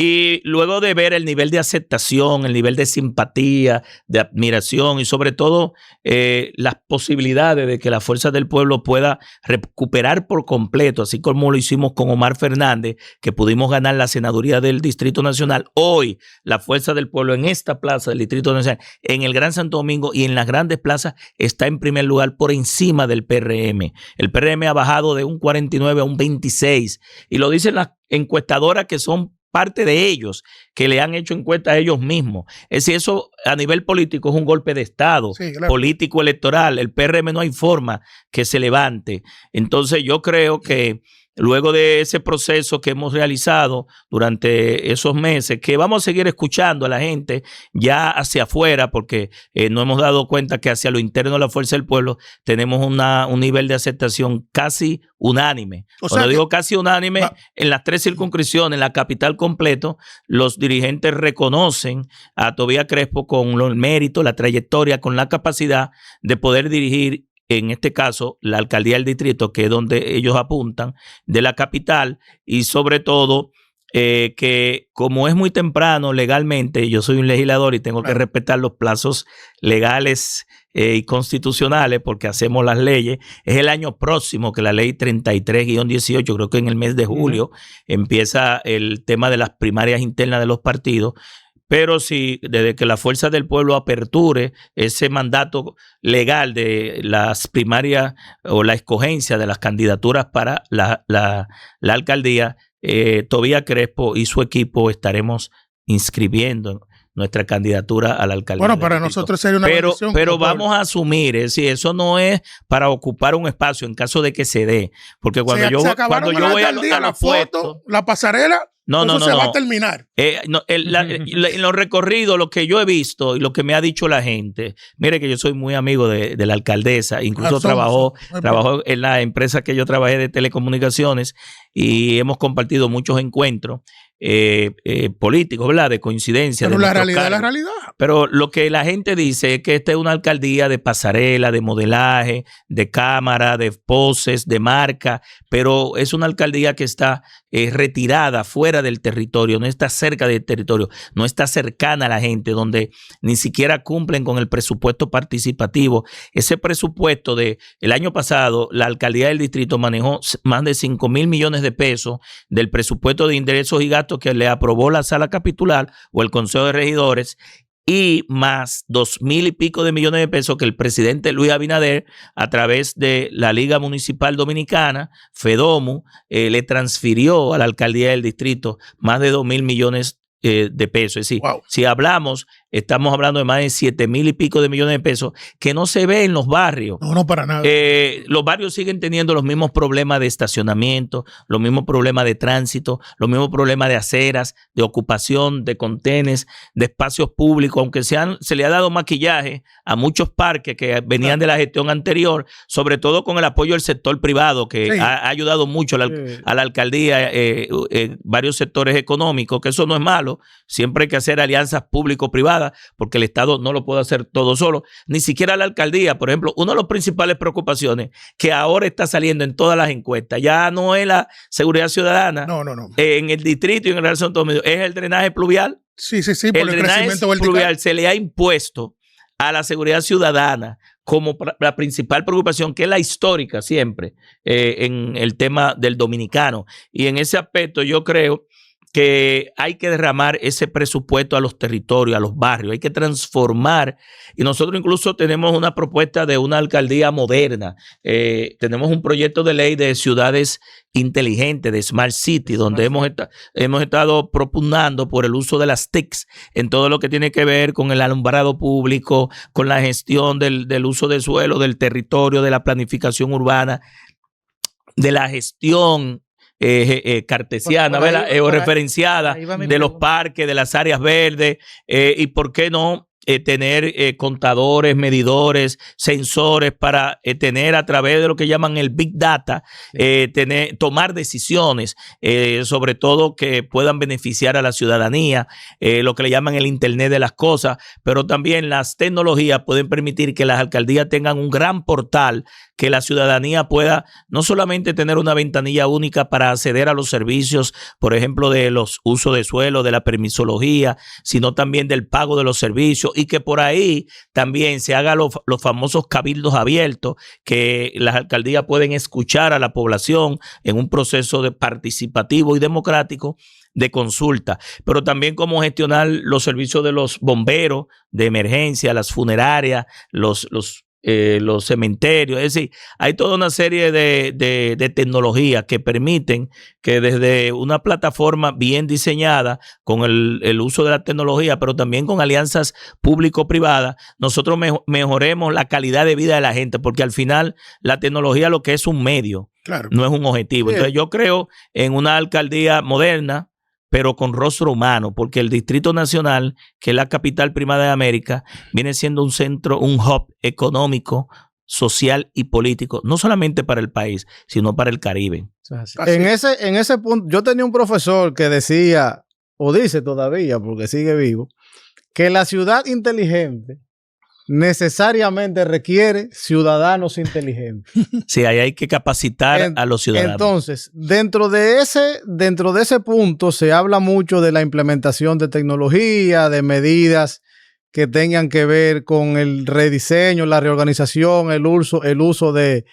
Speaker 1: Y luego de ver el nivel de aceptación, el nivel de simpatía, de admiración y sobre todo las posibilidades de que la Fuerza del Pueblo pueda recuperar por completo, así como lo hicimos con Omar Fernández, que pudimos ganar la senaduría del Distrito Nacional. Hoy la Fuerza del Pueblo en esta plaza del Distrito Nacional, en el Gran Santo Domingo y en las grandes plazas está en primer lugar por encima del PRM. El PRM ha bajado de un 49 a un 26 y lo dicen las encuestadoras que son parte de ellos, que le han hecho encuestas a ellos mismos. Es decir, eso a nivel político es un golpe de Estado, sí, claro, político electoral. El PRM no hay forma que se levante. Entonces yo creo que luego de ese proceso que hemos realizado durante esos meses, que vamos a seguir escuchando a la gente ya hacia afuera, porque nos hemos dado cuenta que hacia lo interno de la Fuerza del Pueblo tenemos un nivel de aceptación casi unánime. Cuando digo casi unánime, en las 3 circunscripciones, en la capital completo, los dirigentes reconocen a Tobías Crespo con el mérito, la trayectoria, con la capacidad de poder dirigir, en este caso, la alcaldía del distrito, que es donde ellos apuntan, de la capital, y sobre todo que como es muy temprano legalmente, yo soy un legislador y tengo que respetar los plazos legales y constitucionales porque hacemos las leyes. Es el año próximo que la ley 33-18, creo que en el mes de julio, empieza el tema de las primarias internas de los partidos. Pero si desde que la Fuerza del Pueblo aperture ese mandato legal de las primarias o la escogencia de las candidaturas para la alcaldía, Tobías Crespo y su equipo estaremos inscribiendo nuestra candidatura a la alcaldía.
Speaker 2: Bueno, para nosotros sería una bendición.
Speaker 1: Pero vamos a asumir, es decir, eso no es para ocupar un espacio en caso de que se dé. Porque cuando yo voy a la foto,
Speaker 2: la pasarela,
Speaker 1: no
Speaker 2: se va a terminar.
Speaker 1: En los recorridos, lo que yo he visto y lo que me ha dicho la gente, mire que yo soy muy amigo de la alcaldesa, incluso trabajó en la empresa que yo trabajé de telecomunicaciones y hemos compartido muchos encuentros políticos, ¿verdad? De coincidencia.
Speaker 2: Pero la realidad es la realidad.
Speaker 1: Pero lo que la gente dice es que esta es una alcaldía de pasarela, de modelaje, de cámara, de poses, de marca, pero es una alcaldía que está retirada, fuera del territorio, no está cerca del territorio, no está cercana a la gente, donde ni siquiera cumplen con el presupuesto participativo. Ese presupuesto del año pasado, la alcaldía del distrito manejó más de 5,000 millones de pesos del presupuesto de ingresos y gastos que le aprobó la sala capitular o el Consejo de Regidores, y más 2,000 y pico de millones de pesos que el presidente Luis Abinader, a través de la Liga Municipal Dominicana, FEDOMU, le transfirió a la alcaldía del distrito más de 2,000 millones de pesos. Es decir, si estamos hablando de más de 7,000 y pico de millones de pesos que no se ve en los barrios.
Speaker 2: No, para nada.
Speaker 1: Los barrios siguen teniendo los mismos problemas de estacionamiento, los mismos problemas de tránsito, los mismos problemas de aceras, de ocupación, de contenes, de espacios públicos, aunque se le ha dado maquillaje a muchos parques que venían de la gestión anterior, sobre todo con el apoyo del sector privado, que ha ayudado mucho a la alcaldía, varios sectores económicos, que eso no es malo, siempre hay que hacer alianzas público-privadas, privada, porque el Estado no lo puede hacer todo solo, ni siquiera la alcaldía. Por ejemplo, una de las principales preocupaciones que ahora está saliendo en todas las encuestas, ya no es la seguridad ciudadana,
Speaker 2: No.
Speaker 1: en el distrito y en el Real Santo Domingo, es el drenaje pluvial.
Speaker 2: Sí, por el
Speaker 1: drenaje
Speaker 2: crecimiento vertical.
Speaker 1: pluvial se le ha impuesto a la seguridad ciudadana como la principal preocupación, que es la histórica siempre en el tema del dominicano. Y en ese aspecto yo creo que hay que derramar ese presupuesto a los territorios, a los barrios, hay que transformar. Y nosotros incluso tenemos una propuesta de una alcaldía moderna. Tenemos un proyecto de ley de ciudades inteligentes, de Smart City, donde hemos estado propugnando por el uso de las TICs en todo lo que tiene que ver con el alumbrado público, con la gestión del uso del suelo, del territorio, de la planificación urbana, de la gestión cartesiana, o referenciada de los parques, de las áreas verdes, y por qué no tener contadores, medidores, sensores para tener a través de lo que llaman el Big Data, tomar decisiones, sobre todo que puedan beneficiar a la ciudadanía, lo que le llaman el Internet de las cosas, pero también las tecnologías pueden permitir que las alcaldías tengan un gran portal, que la ciudadanía pueda no solamente tener una ventanilla única para acceder a los servicios, por ejemplo, de los usos de suelo, de la permisología, sino también del pago de los servicios, y que por ahí también se hagan los famosos cabildos abiertos, que las alcaldías pueden escuchar a la población en un proceso de participativo y democrático de consulta, pero también cómo gestionar los servicios de los bomberos de emergencia, las funerarias, los cementerios. Es decir, hay toda una serie de tecnologías que permiten que desde una plataforma bien diseñada, con el uso de la tecnología, pero también con alianzas público-privadas, nosotros mejoremos la calidad de vida de la gente, porque al final la tecnología lo que es un medio, claro, no es un objetivo. Sí. Entonces yo creo en una alcaldía moderna, pero con rostro humano, porque el Distrito Nacional, que es la capital prima de América, viene siendo un centro, un hub económico, social y político, no solamente para el país, sino para el Caribe.
Speaker 4: En ese punto, yo tenía un profesor que decía, o dice todavía, porque sigue vivo, que la ciudad inteligente necesariamente requiere ciudadanos inteligentes.
Speaker 1: Sí, ahí hay que capacitar a los ciudadanos.
Speaker 4: Entonces, dentro de ese punto se habla mucho de la implementación de tecnología, de medidas que tengan que ver con el rediseño, la reorganización, el uso de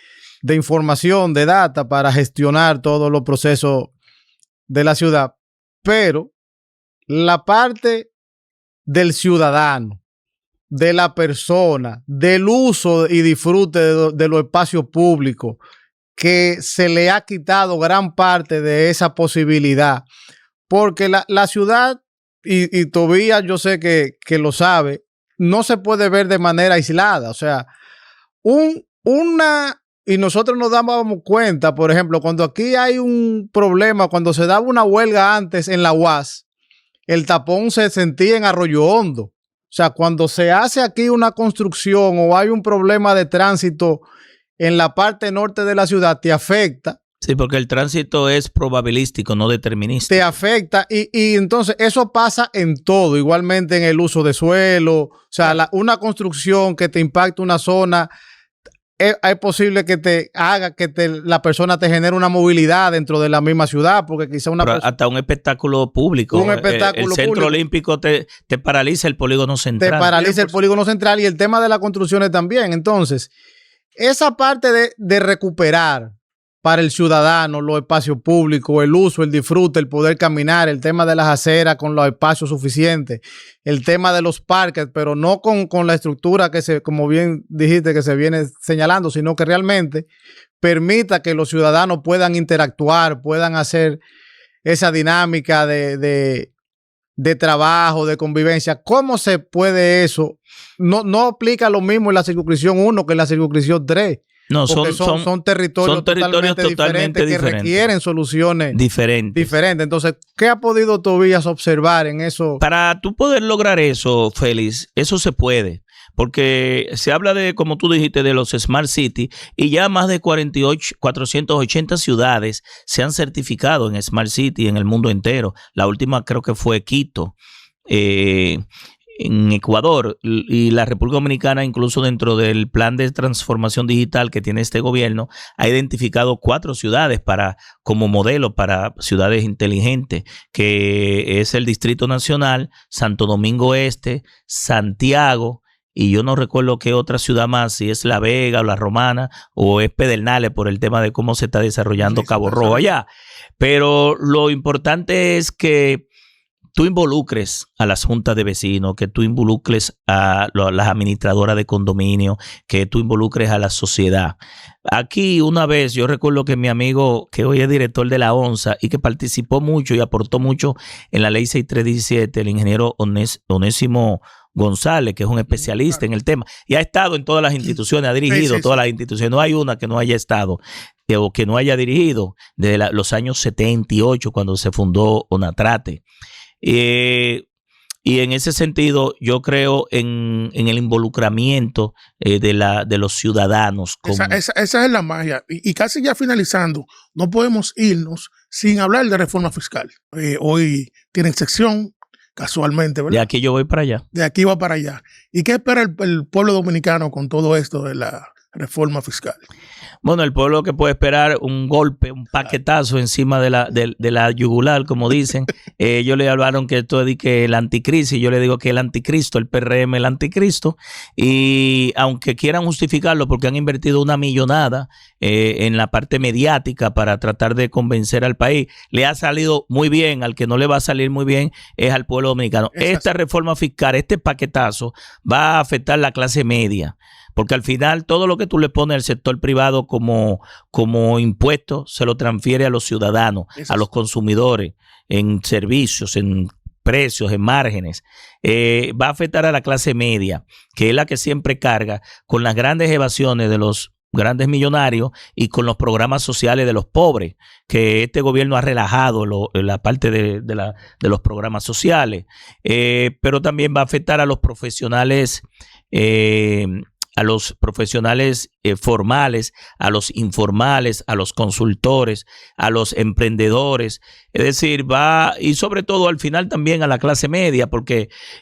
Speaker 4: información, de data para gestionar todos los procesos de la ciudad. Pero la parte del ciudadano, de la persona, del uso y disfrute de los espacios públicos, que se le ha quitado gran parte de esa posibilidad, porque la ciudad, y Tobías yo sé que lo sabe, no se puede ver de manera aislada. O sea, y nosotros nos dábamos cuenta, por ejemplo, cuando aquí hay un problema, cuando se daba una huelga antes en la UAS, el tapón se sentía en Arroyo Hondo. O sea, cuando se hace aquí una construcción o hay un problema de tránsito en la parte norte de la ciudad, te afecta.
Speaker 1: Sí, porque el tránsito es probabilístico, no determinístico.
Speaker 4: Te afecta y entonces eso pasa en todo, igualmente en el uso de suelo. O sea, una construcción que te impacte una zona, es posible que te haga que la persona te genere una movilidad dentro de la misma ciudad, porque quizá
Speaker 1: hasta un espectáculo público.
Speaker 4: Un espectáculo
Speaker 1: el Centro
Speaker 4: público.
Speaker 1: Olímpico te paraliza el polígono central.
Speaker 4: Te paraliza el polígono central y el tema de las construcciones también. Entonces, esa parte de recuperar para el ciudadano los espacios públicos, el uso, el disfrute, el poder caminar, el tema de las aceras con los espacios suficientes, el tema de los parques, pero no con la estructura que como bien dijiste, que se viene señalando, sino que realmente permita que los ciudadanos puedan interactuar, puedan hacer esa dinámica de trabajo, de convivencia. ¿Cómo se puede eso? No aplica lo mismo en la circunscripción 1 que en la circunscripción 3.
Speaker 1: No, son
Speaker 4: territorios totalmente diferentes que requieren soluciones diferentes. Entonces, ¿qué ha podido Tobías observar en eso?
Speaker 1: Para tú poder lograr eso, Félix, eso se puede. Porque se habla de, como tú dijiste, de los Smart City, y ya más de 480 ciudades se han certificado en Smart City en el mundo entero. La última creo que fue Quito. en Ecuador y la República Dominicana, incluso dentro del plan de transformación digital que tiene este gobierno, ha identificado 4 ciudades como modelo para ciudades inteligentes, que es el Distrito Nacional, Santo Domingo Este, Santiago, y yo no recuerdo qué otra ciudad más, si es La Vega o La Romana o es Pedernales, por el tema de cómo se está desarrollando Cabo Rojo allá. Pero lo importante es que tú involucres a las juntas de vecinos, que tú involucres a las administradoras de condominio, que tú involucres a la sociedad. Aquí una vez, yo recuerdo que mi amigo, que hoy es director de la ONSA y que participó mucho y aportó mucho en la ley 6317, el ingeniero Onésimo González, que es un especialista en el tema, y ha estado en todas las instituciones, ha dirigido todas las instituciones, no hay una que no haya estado o que no haya dirigido desde los años 78, cuando se fundó ONATRATE. Y en ese sentido yo creo en el involucramiento de los ciudadanos.
Speaker 2: Esa es la magia. Y casi ya finalizando, no podemos irnos sin hablar de reforma fiscal. Hoy tienen sección, casualmente, ¿verdad?
Speaker 1: De aquí yo voy para allá.
Speaker 2: De aquí va para allá. ¿Y qué espera el pueblo dominicano con todo esto de la reforma fiscal?
Speaker 1: Bueno, el pueblo que puede esperar un golpe, un paquetazo encima de la yugular, como dicen. Ellos le hablaron que esto es que el anticrisis, yo le digo que el anticristo, el PRM, el anticristo. Y aunque quieran justificarlo porque han invertido una millonada en la parte mediática para tratar de convencer al país, le ha salido muy bien. Al que no le va a salir muy bien es al pueblo dominicano. Esta reforma fiscal, este paquetazo va a afectar la clase media. Porque al final todo lo que tú le pones al sector privado como impuesto se lo transfiere a los ciudadanos, a los consumidores, en servicios, en precios, en márgenes. Va a afectar a la clase media, que es la que siempre carga con las grandes evasiones de los grandes millonarios y con los programas sociales de los pobres, que este gobierno ha relajado la parte de los programas sociales. Pero también va a afectar a los profesionales formales, a los informales, a los consultores, a los emprendedores. Es decir, y sobre todo al final también a la clase media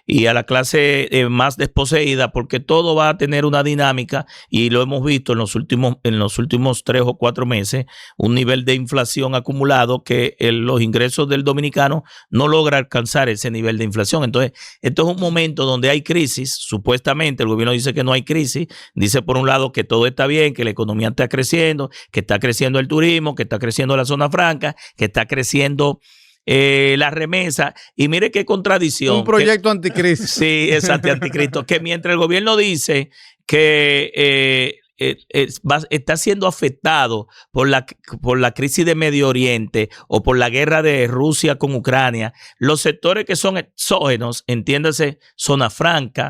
Speaker 1: y a la clase más desposeída, porque todo va a tener una dinámica, y lo hemos visto en los últimos 3 o 4 meses, un nivel de inflación acumulado que los ingresos del dominicano no logra alcanzar ese nivel de inflación. Entonces, esto es un momento donde hay crisis. Supuestamente el gobierno dice que no hay crisis, dice por un lado que todo está bien, que la economía está creciendo, que está creciendo el turismo, que está creciendo la zona franca, que está creciendo la remesa. Y mire qué contradicción.
Speaker 4: Un proyecto anticristo.
Speaker 1: Sí, es anticristo. Que mientras el gobierno dice que está siendo afectado por la crisis de Medio Oriente o por la guerra de Rusia con Ucrania, los sectores que son exógenos, entiéndase, zona franca,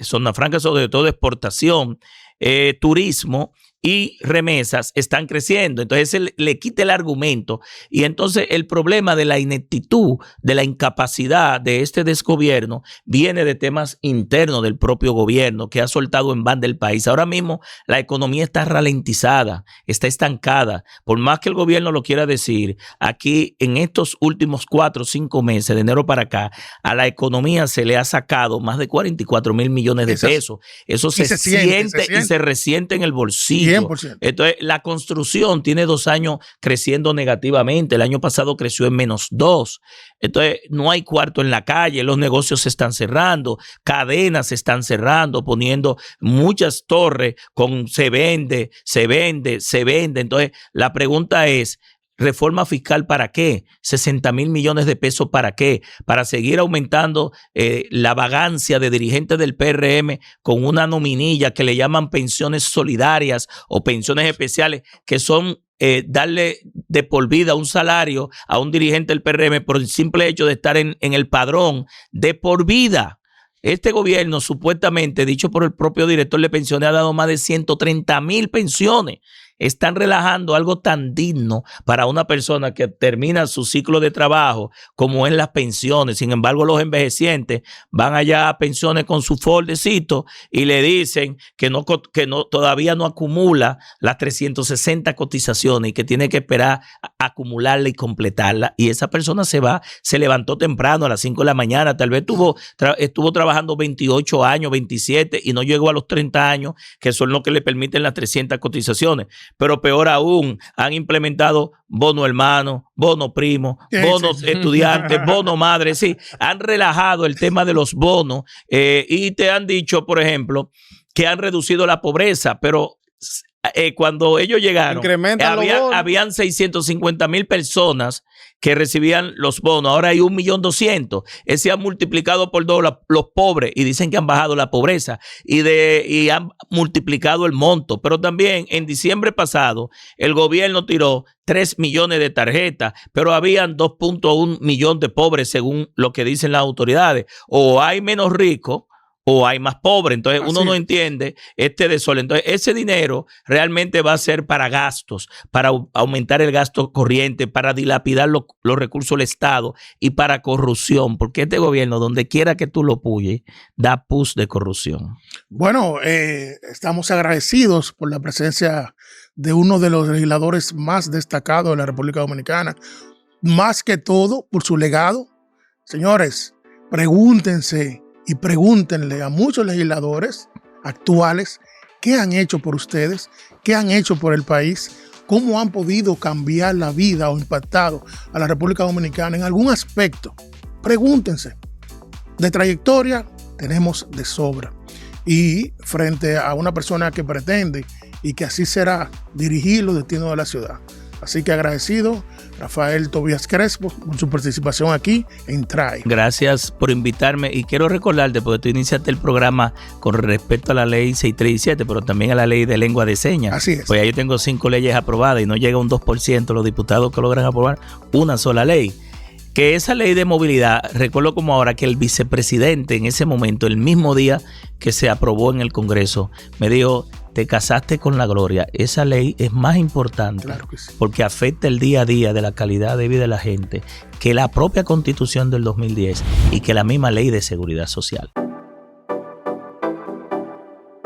Speaker 1: zona franca sobre todo exportación, turismo y remesas están creciendo. Entonces él le quita el argumento, y entonces el problema de la ineptitud, de la incapacidad de este desgobierno viene de temas internos del propio gobierno, que ha soltado en banda el país. Ahora mismo la economía está ralentizada, está estancada. Por más que el gobierno lo quiera decir, aquí en estos últimos 4 o 5 meses, de enero para acá, a la economía se le ha sacado más de 44,000 millones de pesos. Eso se siente y se resiente en el bolsillo.
Speaker 2: 100%.
Speaker 1: Entonces, la construcción tiene 2 años creciendo negativamente. El año pasado creció en -2. Entonces, no hay cuarto en la calle, los negocios se están cerrando, cadenas se están cerrando, poniendo muchas torres con se vende. Entonces, la pregunta es, ¿reforma fiscal para qué? 60,000 millones de pesos ¿para qué? Para seguir aumentando la vagancia de dirigentes del PRM con una nominilla que le llaman pensiones solidarias o pensiones especiales, que son darle de por vida un salario a un dirigente del PRM por el simple hecho de estar en el padrón de por vida. Este gobierno, supuestamente, dicho por el propio director de pensiones, ha dado más de 130,000 pensiones están relajando algo tan digno para una persona que termina su ciclo de trabajo como en las pensiones. Sin embargo, los envejecientes van allá a pensiones con su foldecito y le dicen que todavía no acumula las 360 cotizaciones y que tiene que esperar a acumularla y completarla. Y esa persona se levantó temprano a las 5 de la mañana, tal vez estuvo trabajando 28 años, 27 y no llegó a los 30 años, que son los que le permiten las 300 cotizaciones. Pero peor aún, han implementado bono hermano, bono primo, bono estudiante, bono madre. Sí, han relajado el tema de los bonos y te han dicho, por ejemplo, que han reducido la pobreza, pero cuando ellos llegaron, habían 650,000 personas que recibían los bonos. Ahora hay 1.200.000. Ese han multiplicado por 2 los pobres y dicen que han bajado la pobreza y han multiplicado el monto. Pero también en diciembre pasado el gobierno tiró 3 millones de tarjetas, pero habían 2.1 millones de pobres según lo que dicen las autoridades. O hay menos ricos o hay más pobres. Entonces uno no entiende este desorden. Entonces ese dinero realmente va a ser para gastos, para aumentar el gasto corriente, para dilapidar los recursos del Estado y para corrupción, porque este gobierno, donde quiera que tú lo puyes, da pus de corrupción.
Speaker 2: Bueno, estamos agradecidos por la presencia de uno de los legisladores más destacados de la República Dominicana, más que todo por su legado. Señores, pregúntense y pregúntenle a muchos legisladores actuales qué han hecho por ustedes, qué han hecho por el país, cómo han podido cambiar la vida o impactado a la República Dominicana en algún aspecto. Pregúntense. De trayectoria tenemos de sobra. Y frente a una persona que pretende y que así será dirigir los destinos de la ciudad. Así que agradecido, Rafael Tobías Crespo, por su participación aquí en TRAI.
Speaker 1: Gracias por invitarme y quiero recordarte, porque tú iniciaste el programa con respecto a la ley 637, pero también a la ley de lengua de señas.
Speaker 2: Así es.
Speaker 1: Pues ya yo tengo 5 leyes aprobadas y no llega un 2% los diputados que logran aprobar una sola ley. Que esa ley de movilidad, recuerdo como ahora que el vicepresidente en ese momento, el mismo día que se aprobó en el Congreso, me dijo: te casaste con la gloria. Esa ley es más importante,
Speaker 2: claro que sí,
Speaker 1: porque afecta el día a día de la calidad de vida de la gente que la propia Constitución del 2010 y que la misma Ley de Seguridad Social.